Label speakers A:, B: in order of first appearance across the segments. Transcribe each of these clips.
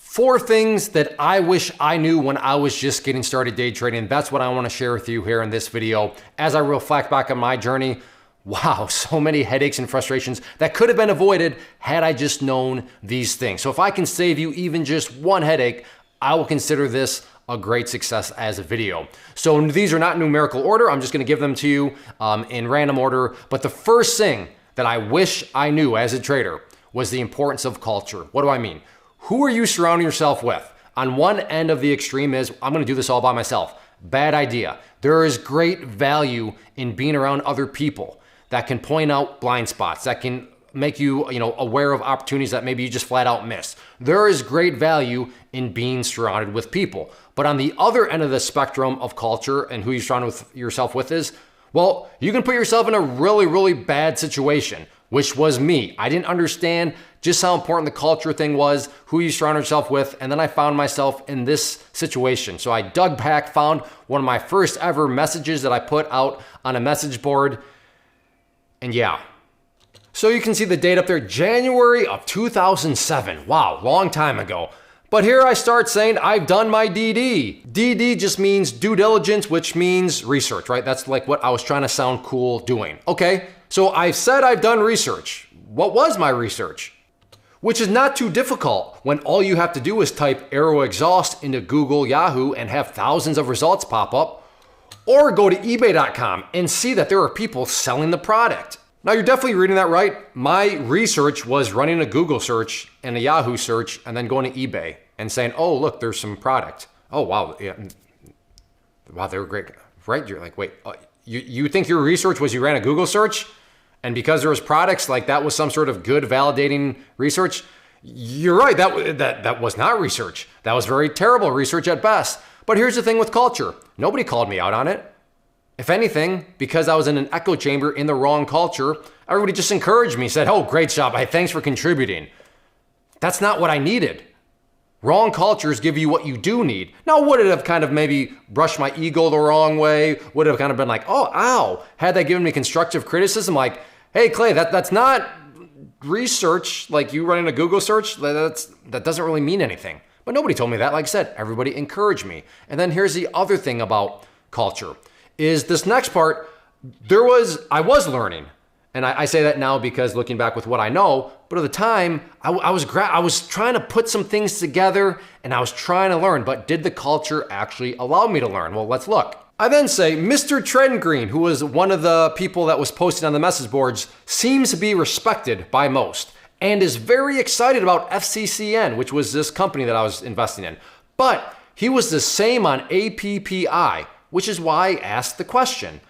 A: 4 things that I wish I knew when I was just getting started day trading. That's what I want to share with you here in this video. As I reflect back on my journey, wow, so many headaches and frustrations that could have been avoided had I just known these things. So if I can save you even just one headache, I will consider this a great success as a video. So these are not in numerical order. I'm just going to give them to you in random order. But the first thing that I wish I knew as a trader was the importance of culture. What do I mean? Who are you surrounding yourself with? On one end of the extreme is, I'm going to do this all by myself. Bad idea. There is great value in being around other people that can point out blind spots, that can make you, aware of opportunities that maybe you just flat out missed. There is great value in being surrounded with people. But on the other end of the spectrum of culture and who you're surrounded with yourself with is, well, you can put yourself in a really, really bad situation, which was me. I didn't understand just how important the culture thing was, who you surround yourself with, and then I found myself in this situation. So I dug back, found one of my first ever messages that I put out on a message board, and yeah. So you can see the date up there, January of 2007. Wow, long time ago. But here I start saying I've done my DD. DD just means due diligence, which means research, right? That's like what I was trying to sound cool doing. Okay, so I said I've done research. What was my research? Which is not too difficult when all you have to do is type Aero Exhaust into Google, Yahoo, and have thousands of results pop up. Or go to eBay.com and see that there are people selling the product. Now you're definitely reading that right. My research was running a Google search and a Yahoo search and then going to eBay and saying, oh, look, there's some product. Oh, wow. Yeah. Wow, they were great. Right? You're like, wait, you think your research was you ran a Google search? And because there was products, like that was some sort of good validating research? You're right, that was not research. That was very terrible research at best. But here's the thing with culture. Nobody called me out on it. If anything, because I was in an echo chamber in the wrong culture, everybody just encouraged me, said, oh, great job, thanks for contributing. That's not what I needed. Wrong cultures give you what you do need. Now, would it have kind of maybe brushed my ego the wrong way? Would it have kind of been like, oh, ow. Had they given me constructive criticism like, hey, Clay, that's not research, like you running a Google search, that doesn't really mean anything. But nobody told me that. Like I said, everybody encouraged me. And then here's the other thing about culture, is this next part, I was learning. And I say that now because looking back with what I know, but at the time, I was trying to put some things together and I was trying to learn, but did the culture actually allow me to learn? Well, let's look. I then say, Mr. Trendgreen, who was one of the people that was posted on the message boards, seems to be respected by most and is very excited about FCCN, which was this company that I was investing in. But he was the same on APPI, which is why I asked the question.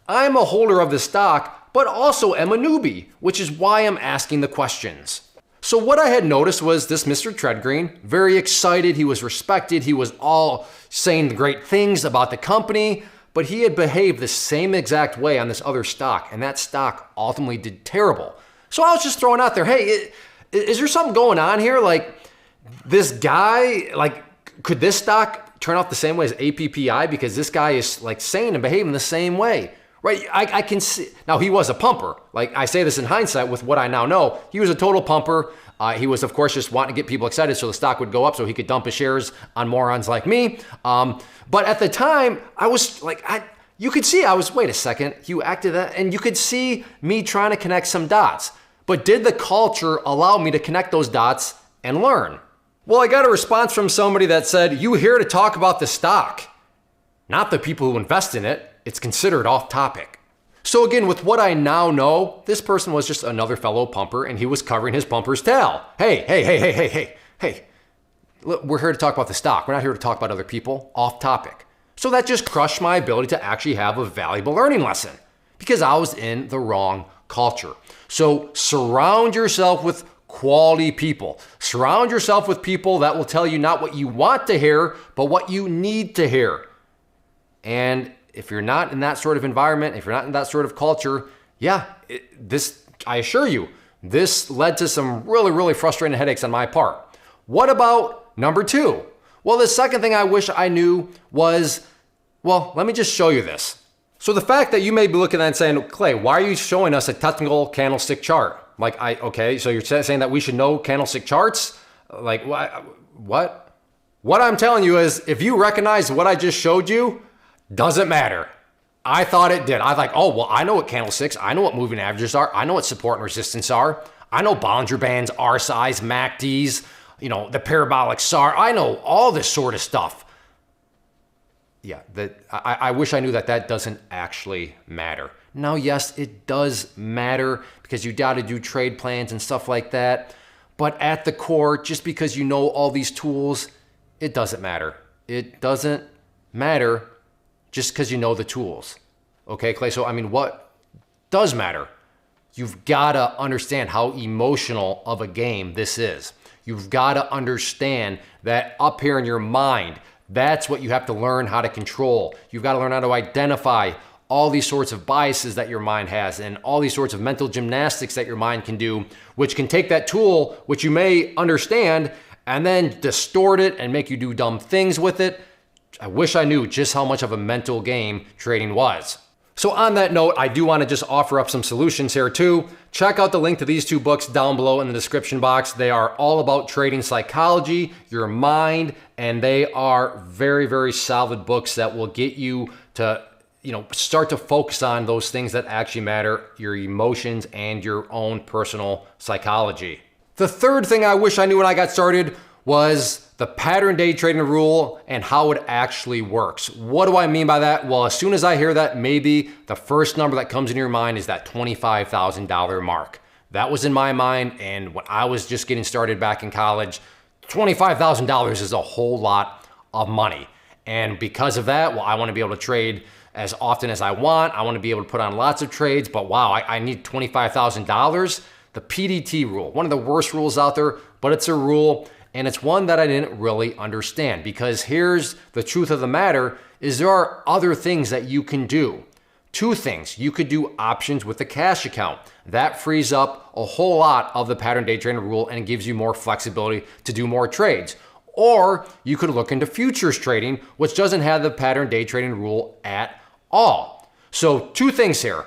A: I'm a holder of the stock, but also am a newbie, which is why I'm asking the questions. So what I had noticed was this Mr. Trendgreen, very excited, he was respected, he was all saying great things about the company, but he had behaved the same exact way on this other stock, and that stock ultimately did terrible. So I was just throwing out there, hey, is there something going on here? Like this guy, could this stock turn out the same way as APPI because this guy is like saying and behaving the same way? Right, I can see, now he was a pumper. Like I say this in hindsight with what I now know, he was a total pumper. He was of course just wanting to get people excited so the stock would go up so he could dump his shares on morons like me. But at the time, I was like, you could see, wait a second, you acted that, and you could see me trying to connect some dots. But did the culture allow me to connect those dots and learn? Well, I got a response from somebody that said, you here to talk about the stock, not the people who invest in it. It's considered off topic. So again, with what I now know, this person was just another fellow pumper and he was covering his pumper's tail. Hey, look, we're here to talk about the stock. We're not here to talk about other people, off topic. So that just crushed my ability to actually have a valuable learning lesson because I was in the wrong culture. So surround yourself with quality people. Surround yourself with people that will tell you not what you want to hear, but what you need to hear. And if you're not in that sort of environment, if you're not in that sort of culture, I assure you, this led to some really, really frustrating headaches on my part. What about number 2? Well, the second thing I wish I knew was, well, let me just show you this. So the fact that you may be looking at it and saying, Clay, why are you showing us a technical candlestick chart? So you're saying that we should know candlestick charts? Like, what? What I'm telling you is, if you recognize what I just showed you, doesn't matter. I thought it did. I was like, oh, well, I know what candlesticks, I know what moving averages are, I know what support and resistance are, I know Bollinger Bands, RSIs, MACDs, the parabolic SAR, I know all this sort of stuff. Yeah, I wish I knew that doesn't actually matter. Now, yes, it does matter because you got to do trade plans and stuff like that. But at the core, just because you know all these tools, it doesn't matter. It doesn't matter just because you know the tools. Okay, Clay? So, what does matter? You've got to understand how emotional of a game this is. You've got to understand that up here in your mind, that's what you have to learn how to control. You've got to learn how to identify all these sorts of biases that your mind has and all these sorts of mental gymnastics that your mind can do, which can take that tool, which you may understand, and then distort it and make you do dumb things with it. I wish I knew just how much of a mental game trading was. So on that note, I do want to just offer up some solutions here too. Check out the link to these two books down below in the description box. They are all about trading psychology, your mind, and they are very, very solid books that will get you to start to focus on those things that actually matter, your emotions and your own personal psychology. The third thing I wish I knew when I got started was the pattern day trading rule and how it actually works. What do I mean by that? Well, as soon as I hear that, maybe the first number that comes into your mind is that $25,000 mark. That was in my mind, and when I was just getting started back in college, $25,000 is a whole lot of money. And because of that, well, I want to be able to trade as often as I want. I want to be able to put on lots of trades, but wow, I need $25,000. The PDT rule, one of the worst rules out there, but it's a rule. And it's one that I didn't really understand, because here's the truth of the matter is there are other things that you can do. Two things. You could do options with the cash account. That frees up a whole lot of the pattern day trading rule and it gives you more flexibility to do more trades. Or you could look into futures trading, which doesn't have the pattern day trading rule at all. So two things here.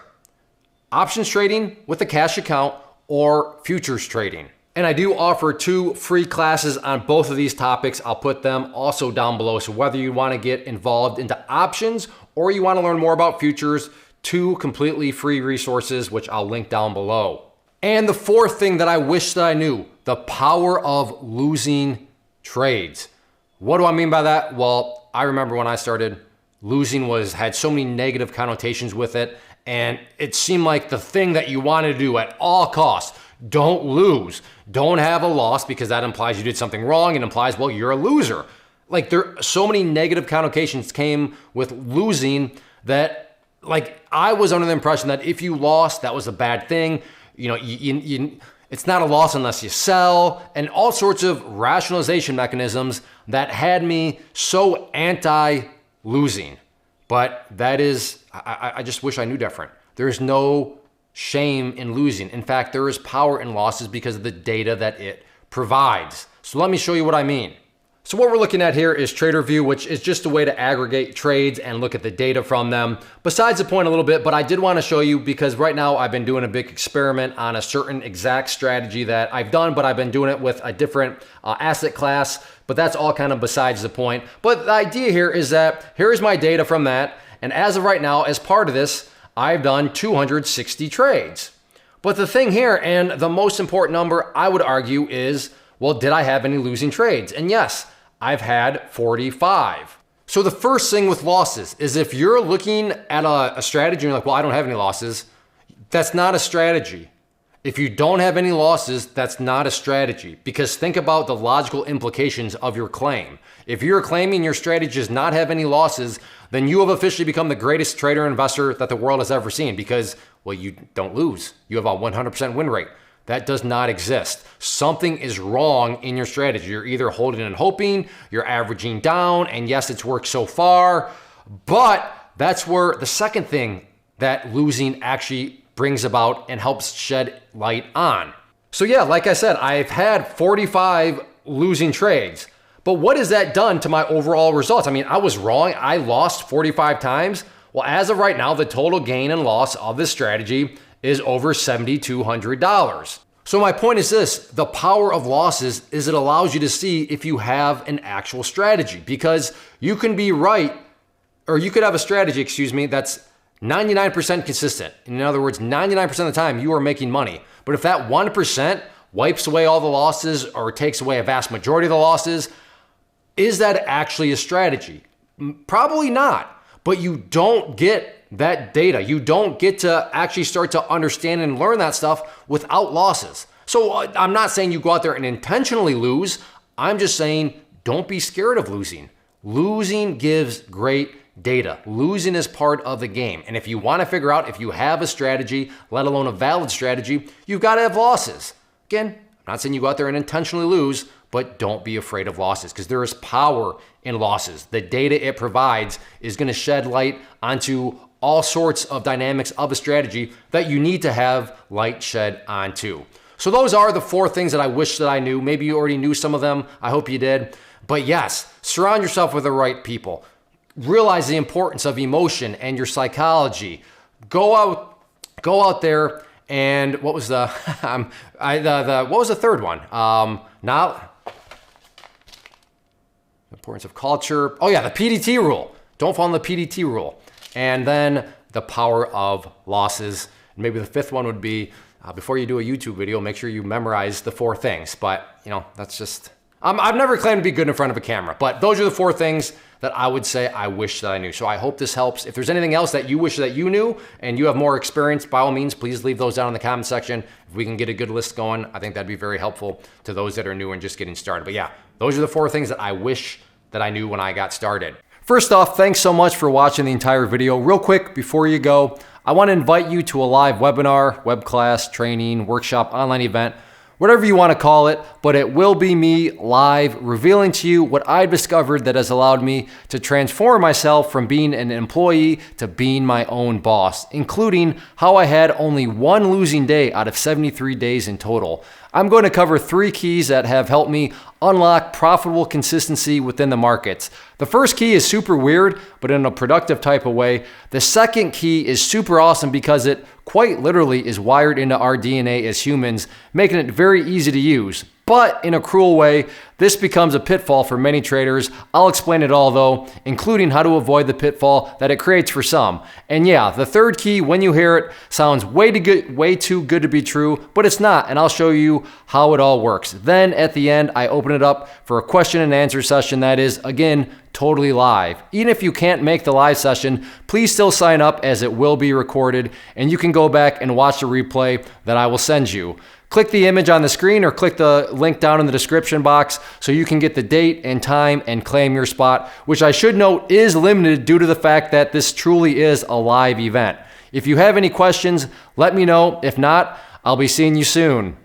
A: Options trading with the cash account or futures trading. And I do offer 2 free classes on both of these topics. I'll put them also down below. So whether you want to get involved into options or you want to learn more about futures, 2 completely free resources, which I'll link down below. And the fourth thing that I wish that I knew, the power of losing trades. What do I mean by that? Well, I remember when I started, losing had so many negative connotations with it. And it seemed like the thing that you wanted to do at all costs. Don't lose. Don't have a loss, because that implies you did something wrong. It implies, well, you're a loser. Like, there so many negative connotations came with losing that, like, I was under the impression that if you lost, that was a bad thing. It's not a loss unless you sell, and all sorts of rationalization mechanisms that had me so anti-losing. But that is, I just wish I knew different. There's no shame in losing. In fact, there is power in losses because of the data that it provides. So let me show you what I mean. So what we're looking at here is TraderView, which is just a way to aggregate trades and look at the data from them. Besides the point a little bit, but I did want to show you because right now I've been doing a big experiment on a certain exact strategy that I've done, but I've been doing it with a different asset class, but that's all kind of besides the point. But the idea here is that here is my data from that. And as of right now, as part of this, I've done 260 trades. But the thing here, and the most important number I would argue is, well, did I have any losing trades? And yes, I've had 45. So the first thing with losses is if you're looking at a strategy and you're like, well, I don't have any losses, that's not a strategy. If you don't have any losses, that's not a strategy, because think about the logical implications of your claim. If you're claiming your strategy does not have any losses, then you have officially become the greatest trader and investor that the world has ever seen, because, well, you don't lose. You have a 100% win rate. That does not exist. Something is wrong in your strategy. You're either holding and hoping, you're averaging down, and yes, it's worked so far, but that's where the second thing that losing actually brings about and helps shed light on. So yeah, like I said, I've had 45 losing trades, but what has that done to my overall results? I mean, I was wrong. I lost 45 times. Well, as of right now, the total gain and loss of this strategy is over $7,200. So my point is this, the power of losses is it allows you to see if you have an actual strategy, because you can be right, or you could have a strategy, that's 99% consistent. In other words, 99% of the time you are making money. But if that 1% wipes away all the losses or takes away a vast majority of the losses, is that actually a strategy? Probably not, but you don't get that data. You don't get to actually start to understand and learn that stuff without losses. So I'm not saying you go out there and intentionally lose. I'm just saying don't be scared of losing. Losing gives great data. Losing is part of the game. And if you want to figure out if you have a strategy, let alone a valid strategy, you've got to have losses. Again, I'm not saying you go out there and intentionally lose, but don't be afraid of losses, because there is power in losses. The data it provides is going to shed light onto all sorts of dynamics of a strategy that you need to have light shed onto. So those are the 4 things that I wish that I knew. Maybe you already knew some of them. I hope you did. But yes, surround yourself with the right people. Realize the importance of emotion and your psychology. Go out there and what was the what was the third one? Now, importance of culture. Oh yeah, the PDT rule. Don't fall in the PDT rule. And then the power of losses. Maybe the 5th one would be before you do a YouTube video, make sure you memorize the 4 things. But that's just. I've never claimed to be good in front of a camera, but those are the 4 things that I would say I wish that I knew. So I hope this helps. If there's anything else that you wish that you knew and you have more experience, by all means, please leave those down in the comment section. If we can get a good list going, I think that'd be very helpful to those that are new and just getting started. But yeah, those are the 4 things that I wish that I knew when I got started. First off, thanks so much for watching the entire video. Real quick, before you go, I want to invite you to a live webinar, web class, training, workshop, online event, whatever you want to call it, but it will be me live revealing to you what I've discovered that has allowed me to transform myself from being an employee to being my own boss, including how I had only 1 losing day out of 73 days in total. I'm going to cover 3 keys that have helped me unlock profitable consistency within the markets. The first key is super weird, but in a productive type of way. The second key is super awesome because it quite literally is wired into our DNA as humans, making it very easy to use. But in a cruel way, this becomes a pitfall for many traders. I'll explain it all though, including how to avoid the pitfall that it creates for some. And yeah, the third key, when you hear it, sounds way too good to be true, but it's not, and I'll show you how it all works. Then at the end, I open it up for a question and answer session that is, again, totally live. Even if you can't make the live session, please still sign up as it will be recorded, and you can go back and watch the replay that I will send you. Click the image on the screen or click the link down in the description box so you can get the date and time and claim your spot, which I should note is limited due to the fact that this truly is a live event. If you have any questions, let me know. If not, I'll be seeing you soon.